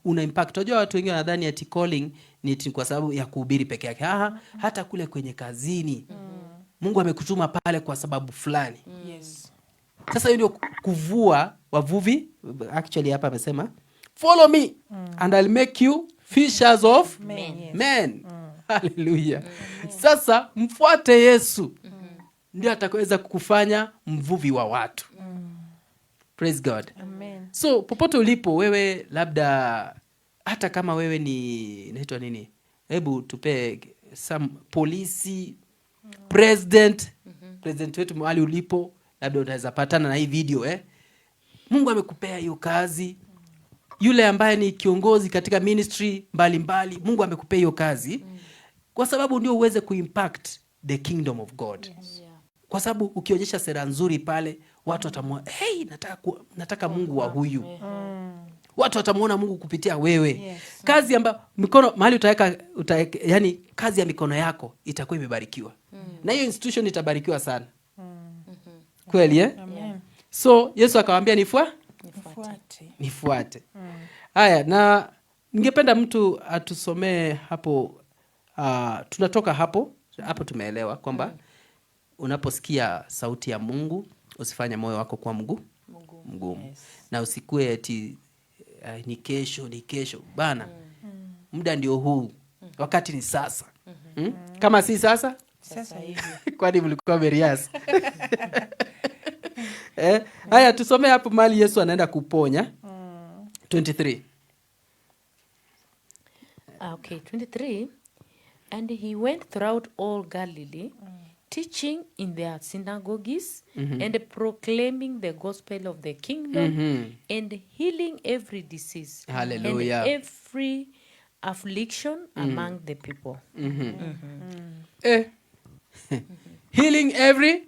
[SPEAKER 3] Una impact. Unajua watu wengi wanadhani ati calling ni kwa sababu ya kuhubiri peke yake. Hata kule kwenye kazini. Mungu amekutuma pale kwa sababu fulani.
[SPEAKER 4] Yes.
[SPEAKER 3] Sasa hiyo ndio kuvua wavuvi. Actually hapa amesema, follow me and I'll make you fishers of men. Hallelujah. Sasa mfuate Yesu. Ndio atakaweza kukufanya mvuvi wa watu. Praise God.
[SPEAKER 4] Amen.
[SPEAKER 3] So popote ulipo wewe, labda hata kama wewe ni inaitwa nini? Hebu tupe some polisi, president wetu mahali ulipo, labda utaweza patana na hii video Mungu amekupea hiyo kazi. Yule ambaye ni kiongozi katika ministry mbalimbali, Mungu amekupea hiyo kazi kwa sababu ndio uweze kuimpact the kingdom of God.
[SPEAKER 5] Yes.
[SPEAKER 3] Kwa sababu ukionyesha sera nzuri pale, watu watamwona, nataka Mungu wa huyu. Watu watamuona Mungu kupitia wewe.
[SPEAKER 4] Yes.
[SPEAKER 3] Kazi ambayo mikono mahali utaweka yani kazi ya mikono yako itakuwa imebarikiwa. Na hiyo institution itabarikiwa sana. Kweli
[SPEAKER 4] Amen.
[SPEAKER 3] So Yesu akamwambia nifuate. Haya, na ningependa mtu atusomee hapo. Tunatoka hapo tumeelewa kwamba unaposikia sauti ya Mungu usifanye moyo wako kuwa mgumu. Yes. Na usikue eti ni kesho bana. Muda ndio huu. Wakati ni sasa. Kama si sasa
[SPEAKER 4] hivi.
[SPEAKER 3] Kwani mlikuwa merias? Haya, tusome hapo mali Yesu anaenda kuponya. 23.
[SPEAKER 5] Okay, 23. And he went throughout all Galilee, teaching in their synagogues and proclaiming the gospel of the kingdom and healing every disease.
[SPEAKER 3] Hallelujah.
[SPEAKER 5] And every affliction among the people.
[SPEAKER 3] Healing every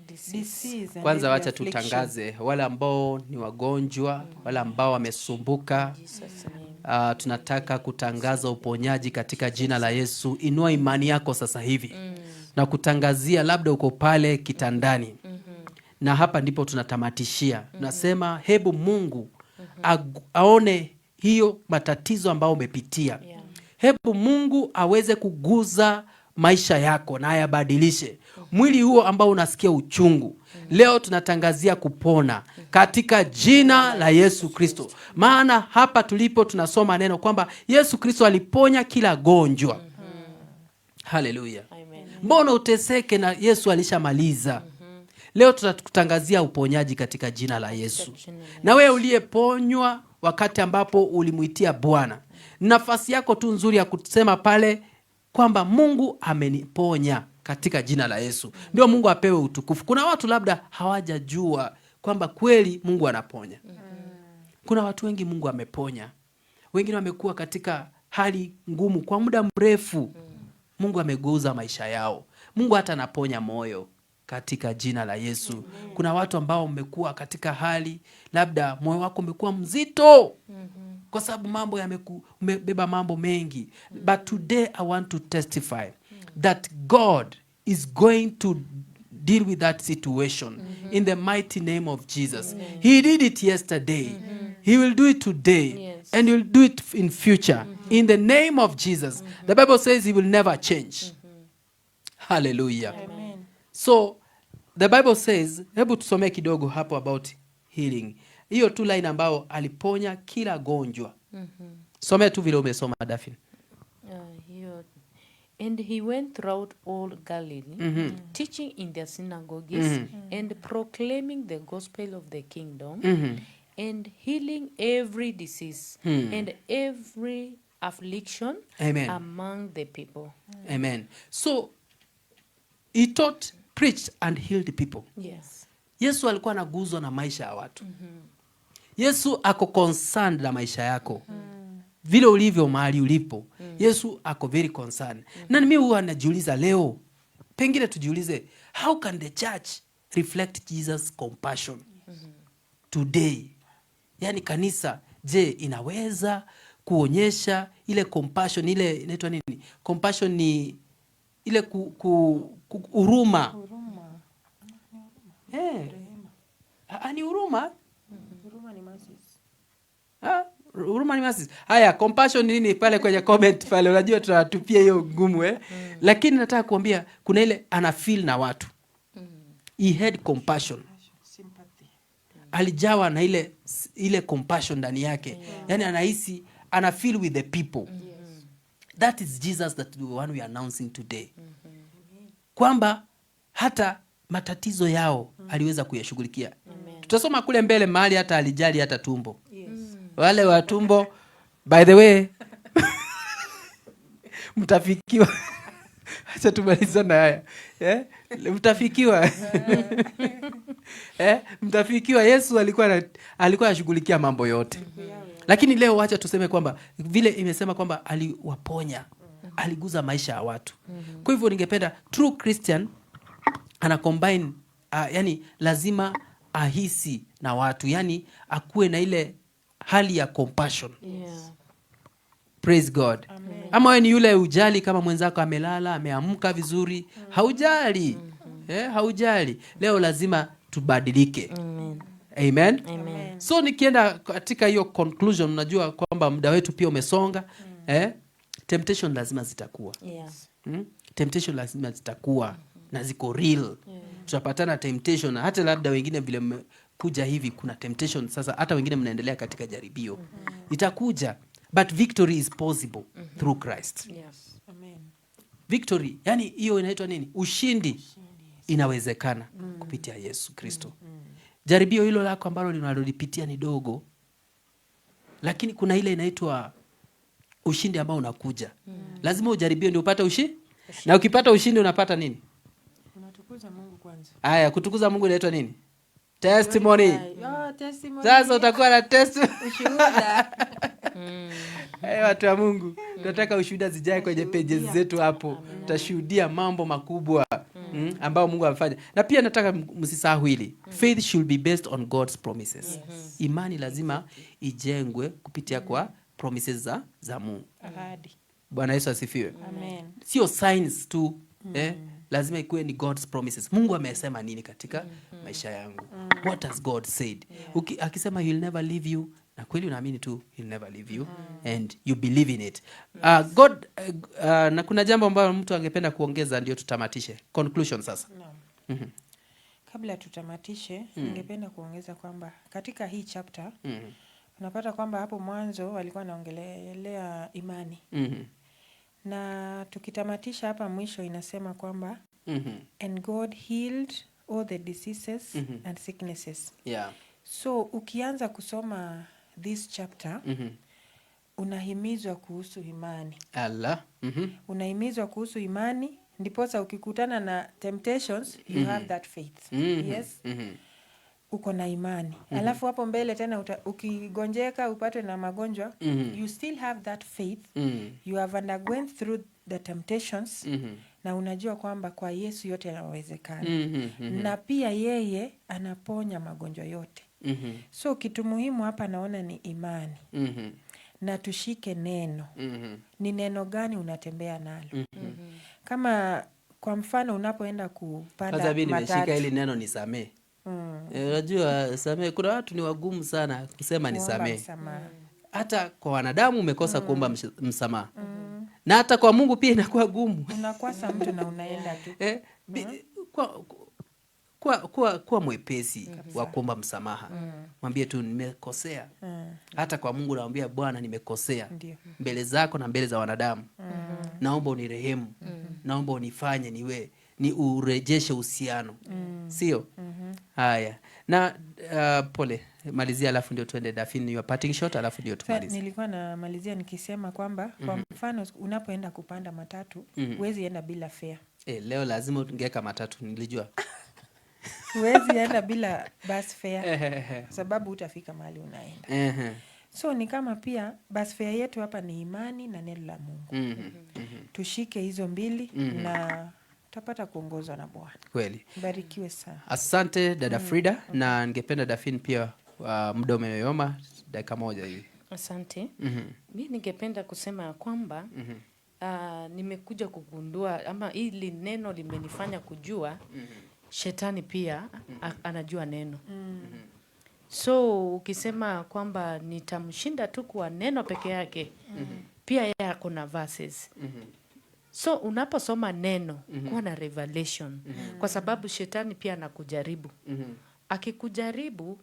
[SPEAKER 4] Disease.
[SPEAKER 3] Kwanza wacha tutangaze wale ambao ni wagonjwa, wale ambao wamesumbuka. Tunataka kutangaza uponyaji katika jina la Yesu. Inua imani yako sasa hivi. Na kutangazia, labda uko pale kitandani. Na hapa ndipo tunatamatishia. Nasema hebu Mungu aone hiyo matatizo ambayo umepitia. Hebu Mungu aweze kuguza maisha yako na ayabadilishe. Mwili huo ambao unasikia uchungu, leo tunatangazia kupona katika jina la Yesu Kristo. Maana hapa tulipo tunasoma neno kwamba Yesu Kristo aliponya kila gonjwa. Hallelujah. Mbona uteseke na Yesu alishamaliza? Leo tutakutangazia uponyaji katika jina la Yesu. Na wewe uliyeponywa wakati ambapo ulimuitia Bwana, nafasi yako tu nzuri ya kusema pale kwamba Mungu ameniponya katika jina la Yesu. Ndio Mungu apewe utukufu. Kuna watu labda hawajajua kwamba kweli Mungu anaponya. Kuna watu wengi Mungu ameponya. wengine wamekuwa katika hali ngumu kwa muda mrefu. Mungu amegeuza maisha yao. Mungu hata anaponya moyo katika jina la Yesu. Kuna watu ambao wamekuwa katika hali labda moyo wako umekuwa mzito kwa sababu mambo umebeba mambo mengi. But today I want to testify that God is going to deal with that situation in the mighty name of Jesus. He did it yesterday. He will do it today.
[SPEAKER 5] Yes.
[SPEAKER 3] And he will do it in future. In the name of Jesus. The Bible says he will never change. Hallelujah.
[SPEAKER 4] Amen.
[SPEAKER 3] So the Bible says, hebu tusomee kidogo hapo about healing. Hiyo tu line ambao aliponya kila gonjwa. Somea tu vile umesoma Daphne.
[SPEAKER 5] Here. And he went throughout all Galilee, teaching in their synagogues and proclaiming the gospel of the kingdom and healing every disease and every affliction
[SPEAKER 3] Amen.
[SPEAKER 5] among the people.
[SPEAKER 3] Amen. So he taught, preached and healed people.
[SPEAKER 5] Yes.
[SPEAKER 3] Yesu alikuwa anaguzwa na maisha ya watu. Yesu ako concerned na maisha yako. Vile ulivyo mahali ulipo. Yesu ako very concerned. Na mimi huwa najiuliza leo, pengine tujiulize, how can the church reflect Jesus' compassion today? Yani kanisa, je, inaweza kuonyesha ile compassion, ile inaitwa nini? Compassion ni ile huruma. Ni huruma. Huruma ni mercy. Haya, compassion ni nini pale kwenye comment pale? Unajua tunatupia hiyo ngumu Lakini nataka kuambia kuna ile ana feel na watu. He had compassion. Alijawa na ile compassion ndani yake. Yani anahisi ana feel with the people. That is Jesus, that the one we are announcing today. Kwamba hata matatizo yao aliweza kuyashughulikia. Tutasoma kule mbele mahali hata alijali hata tumbo. Wale wa tumbo, by the way, mtafikiwa. Acha tumalizane haya. Mtafikiwa. Mtafikiwa. Yesu alikuwa anashughulikia mambo yote. Lakini leo acha tuseme kwamba vile imesema kwamba aliwaponya, aliguza maisha ya watu. Kwa hivyo ningependa true Christian ana combine yani lazima ahisi na watu, yani akuwe na ile hali ya compassion.
[SPEAKER 5] Yeah.
[SPEAKER 3] Praise God. Amen. Ama wewe ni yule ujali kama mwenzako amelala, ameamka vizuri, haujali. Haujali. Leo lazima tubadilike.
[SPEAKER 5] Amen.
[SPEAKER 3] Amen.
[SPEAKER 5] Amen.
[SPEAKER 3] So nikienda katika hiyo conclusion, unajua kwamba muda wetu pia umesonga. Temptation lazima zitakuwa.
[SPEAKER 5] Yeah.
[SPEAKER 3] Temptation lazima zitakuwa na ziko real. Tutapatana temptation, hata labda wengine vile kuja hivi kuna temptation sasa, hata wengine mnaendelea katika jaribio. Itakuja, but victory is possible through Christ.
[SPEAKER 5] Yes.
[SPEAKER 4] Amen.
[SPEAKER 3] Victory, yani hiyo inaitwa nini? Ushindi inawezekana kupitia Yesu Kristo. Jaribio hilo lako ambalo linalolipitia ni dogo, lakini kuna ile inaitwa ushindi ambao unakuja. Lazima ujaribio ndio upate ushindi. Na ukipata ushindi unapata nini?
[SPEAKER 4] Unatukuza Mungu kwanza.
[SPEAKER 3] Haya, kutukuza Mungu inaitwa nini? Testimony.
[SPEAKER 4] Testimony.
[SPEAKER 3] Sasa utakuwa na
[SPEAKER 4] Ushuhuda.
[SPEAKER 3] Watu wa Mungu, tunataka ushuhuda zijae kwenye pages zetu hapo. Tutashuhudia mambo makubwa ambao Mungu amefanya. Na pia nataka msisahau hili. Faith should be based on God's promises. Imani lazima ijengwe kupitia kwa promises za Mungu.
[SPEAKER 4] Ahadi.
[SPEAKER 3] Bwana Yesu asifiwe.
[SPEAKER 4] Amen.
[SPEAKER 3] Sio signs tu. Lazima ikuwe ni God's promises. Mungu amesema nini katika maisha yangu? What has God said? Akisema he'll never leave you, na kweli unaamini tu he'll never leave you and you believe in it. God na kuna jambo ambalo mtu angependa kuongeza ndio tutamatishe. Conclusion sasa.
[SPEAKER 4] Kabla tutamatishe, ningependa kuongeza kwamba katika hii chapter unapata kwamba hapo mwanzo walikuwa wanaongelea imani. Na tukitamatisha hapa mwisho inasema kwamba and God healed all the diseases and sicknesses.
[SPEAKER 3] Yeah.
[SPEAKER 4] So ukianza kusoma this chapter unahimizwa kuhusu imani.
[SPEAKER 3] Allah.
[SPEAKER 4] Unahimizwa kuhusu imani, ndiposa ukikutana na temptations you have that faith. Yes. uko na imani. Alafu hapo mbele tena ukigonjeka upate na magonjwa, you still have that faith. You have undergone through the temptations. Na unajua kwamba kwa Yesu yote yanawezekana. Na pia yeye anaponya magonjwa yote. So kitu muhimu hapa naona ni imani. Na tushike neno. Ni neno gani unatembea nalo? Kama kwa mfano unapoenda kupanda
[SPEAKER 3] Kwanza mimi nimeshika
[SPEAKER 4] matatu.
[SPEAKER 3] hili neno nisamee. Unajua samee, kuna watu ni wagumu sana kusema
[SPEAKER 4] Kuomba
[SPEAKER 3] nisamee.
[SPEAKER 4] msamaha.
[SPEAKER 3] Hata kwa wanadamu umekosa kuomba msamaha. Na hata kwa Mungu pia inakuwa gumu.
[SPEAKER 4] Unakwasa mtu na unaenda tu.
[SPEAKER 3] Kuwa mwepesi wa kuomba msamaha. Mwambie tu nimekosea. Hata kwa Mungu naambia Bwana nimekosea.
[SPEAKER 4] Ndio.
[SPEAKER 3] Mbele zako na mbele za wanadamu. Naomba unirehemu. Naomba unifanye ni urejeshe uhusiano. Sio? Haya. Na pole, malizia alafu ndio tuende Dafini your parting shot alafu ndio
[SPEAKER 4] Sasa
[SPEAKER 3] tumalize.
[SPEAKER 4] nilikuwa namalizia nikisema kwamba kwa mfano unapoenda kupanda matatu, huwezi enda bila fare.
[SPEAKER 3] Leo lazima ungeka matatu nilijua.
[SPEAKER 4] Huwezi enda bila bus fare kwa sababu utafika mahali unaenda. So ni kama pia bus fare yetu hapa ni imani na neno la Mungu. Tushike hizo mbili na tutapata kuongozwa na Bwana.
[SPEAKER 3] Kweli.
[SPEAKER 4] Barikiwe sana.
[SPEAKER 3] Asante dada Frida, na ningependa Dafin pia muda umeyoyoma dakika moja hivi.
[SPEAKER 5] Asante. Mi ningependa kusema ya kwamba nimekuja kugundua ama hili neno limenifanya kujua shetani pia anajua neno. So ukisema kwamba nitamshinda tu kwa neno peke yake, pia yeye ako na verses. So unaposoma neno kuwa na revelation, kwa sababu shetani pia anakujaribu. Akikujaribu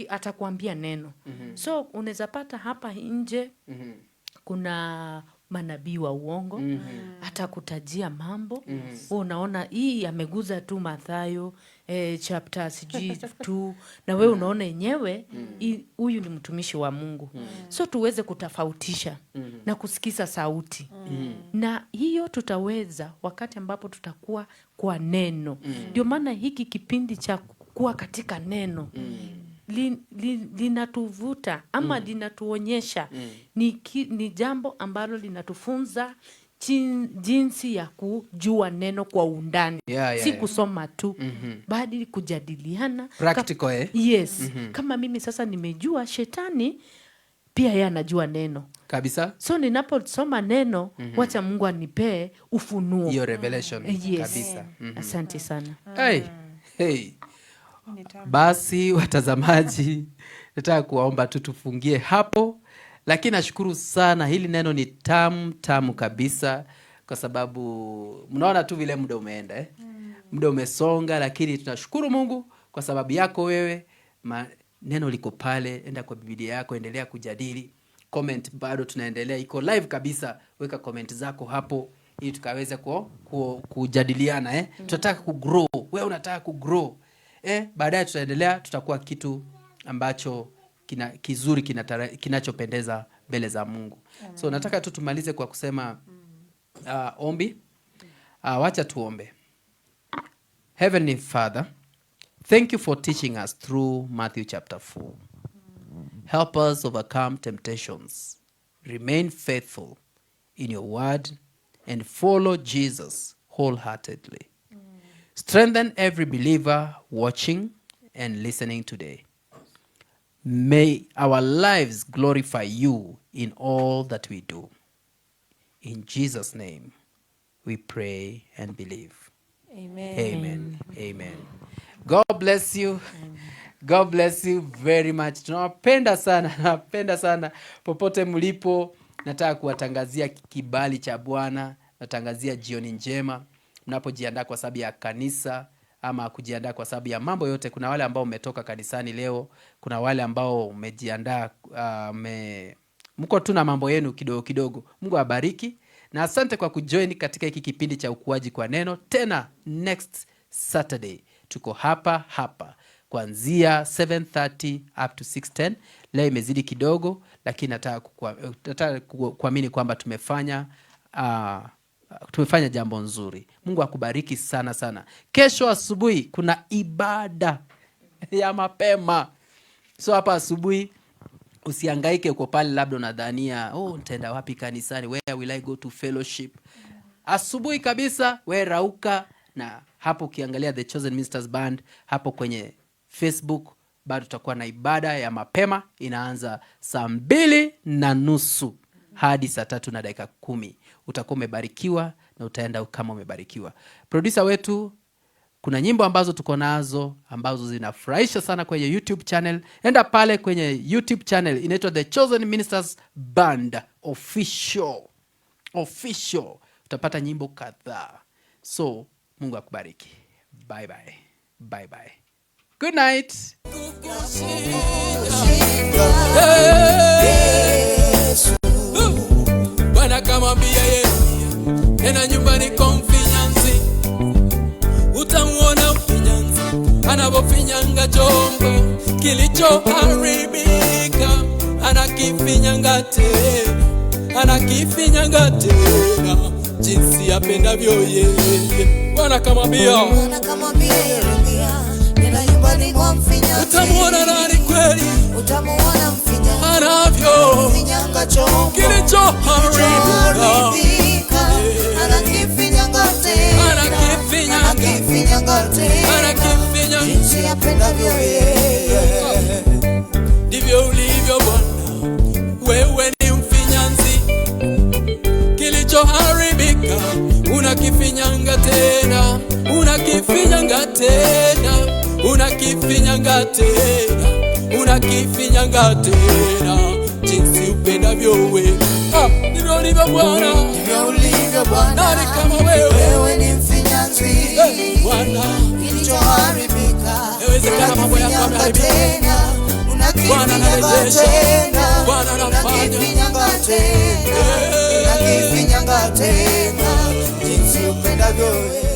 [SPEAKER 5] atakwambia neno. So unaweza pata hapa nje kuna manabii wa uongo, atakutajia mambo. Unaona hii ameguza tu Mathayo chapter sijui 2 na wewe unaona yenyewe huyu ni mtumishi wa Mungu. So tuweze kutofautisha na kusikiza sauti. Na hiyo tutaweza wakati ambapo tutakuwa kwa neno. Ndio maana hiki kipindi cha kuwa katika neno linatuvuta ama linatuonyesha ni jambo ambalo linatufunza jinsi ya kujua neno kwa undani. Si kusoma tu, bali kujadiliana.
[SPEAKER 3] Practical,
[SPEAKER 5] Yes. Kama mimi sasa nimejua shetani, pia yeye anajua neno.
[SPEAKER 3] Kabisa.
[SPEAKER 5] So ninaposoma neno, wacha Mungu anipee ufunuo.
[SPEAKER 3] Your revelation.
[SPEAKER 5] Yes.
[SPEAKER 3] Kabisa.
[SPEAKER 5] Asante sana.
[SPEAKER 3] Hey. Basi watazamaji, nataka kuwaomba tu tufungie hapo, lakini nashukuru sana, hili neno ni tamu kabisa, kwa sababu mnaona tu vile muda umeenda muda umesonga, lakini tunashukuru Mungu kwa sababu yako wewe. Neno liko pale, enda kwa Biblia yako, endelea kujadili. Comment bado tunaendelea, iko live kabisa, weka comment zako hapo ili tukaweza kujadiliana. Tunataka kugrow, wewe unataka kugrow. Baadaye tutaendelea, tutakuwa kitu ambacho kizuri kinachopendeza mbele za Mungu. So nataka tu tumalize kwa kusema ombi. Wacha tuombe. Heavenly Father, thank you for teaching us through Matthew chapter 4. Help us overcome temptations, remain faithful in your word, and follow Jesus wholeheartedly. Strengthen every believer watching and listening today. May our lives glorify you in all that we do. In Jesus' name, we pray and believe.
[SPEAKER 4] Amen.
[SPEAKER 3] Amen. Amen. God bless you. God bless you very much. Tunawapenda sana popote mlipo. Nataka kuwatangazia kibali cha Bwana, natangazia jioni njema. Mnapojiandaa kwa sababu ya kanisa ama kujiandaa kwa sababu ya mambo yote. Kuna wale ambao umetoka kanisani leo, kuna wale ambao umejiandaa mko tu na mambo yenu kidogo. Mungu awabariki na asante kwa kujoin katika hiki kipindi cha ukuaji kwa neno. Tena next Saturday tuko hapa kuanzia 7:30 up to 6:10. Leo imezidi kidogo, lakini nataka kuamini kwamba tumefanya jambo nzuri. Mungu akubariki sana. Kesho asubuhi kuna ibada ya mapema. So hapa asubuhi usihangaike uko pale labda unadhania nitaenda wapi kanisani, where will I go to fellowship. Asubuhi kabisa wewe rauka, na hapo ukiangalia The Chosen Ministers Band hapo kwenye Facebook bado tutakuwa na ibada ya mapema, inaanza 2:30 hadi 3:10. Utakuwa umebarikiwa na utaenda kama umebarikiwa. Producer wetu, kuna nyimbo ambazo tuko nazo ambazo zinafurahisha sana kwenye YouTube channel. Enda pale kwenye YouTube channel inaitwa The Chosen Ministers Band Official. Utapata nyimbo kadhaa. So Mungu akubariki. Bye bye. Bye bye. Good night.
[SPEAKER 1] Bwana kamwambia yeye, nenda nyumbani kwa mfinyanzi, utamuona mfinyanzi anapofinyanga chombo kilichoharibika, anakifinyanga tena jinsi apendavyo yeye. Bwana kamwambia
[SPEAKER 2] Yeremia, nenda nyumbani kwa mfinyanzi,
[SPEAKER 1] utamuona nani kweli,
[SPEAKER 2] utamuona mfinyanzi
[SPEAKER 1] anavyofinyanga chombo kilichoharibika,
[SPEAKER 2] anakifinyanga tena jinsi apendavyo yeye.
[SPEAKER 1] Ndivyo ulivyo Bwana, wewe ni mfinyanzi, kilichoharibika unakifinyanga tena, unakifinyanga tena jinsi upendavyo wewe. Ndivyo ulivyo Bwana, nani kama wewe?
[SPEAKER 2] Wewe ni mfinyanzi,
[SPEAKER 1] Bwana,
[SPEAKER 2] kilichoharibika
[SPEAKER 1] yawezekana mambo yako yameharibika, Bwana anarejesha, Bwana anafanya,
[SPEAKER 2] unakifinyanga tena jinsi upendavyo wewe.